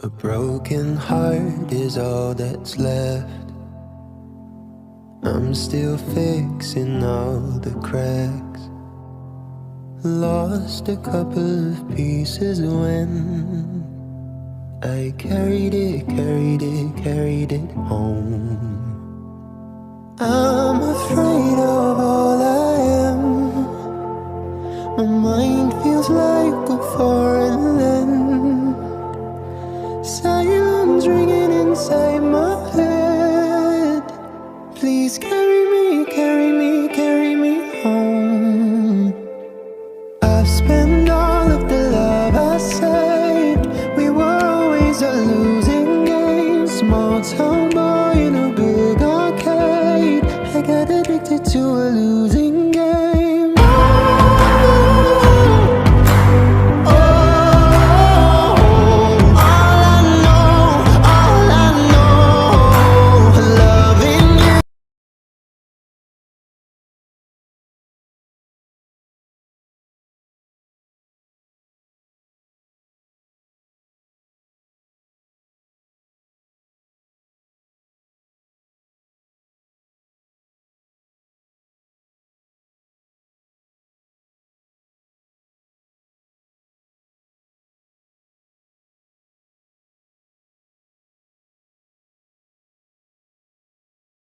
A broken heart is all that's left. I'm still fixing all the cracks. Lost a couple of pieces when I carried it home. I'm afraid of all I am. My mind feels like a foreign land. Silence ringing inside my head. Please carry me home. I've spent all of the love I saved. We were always a losing game. Small town boy in a big arcade. I got addicted to a losing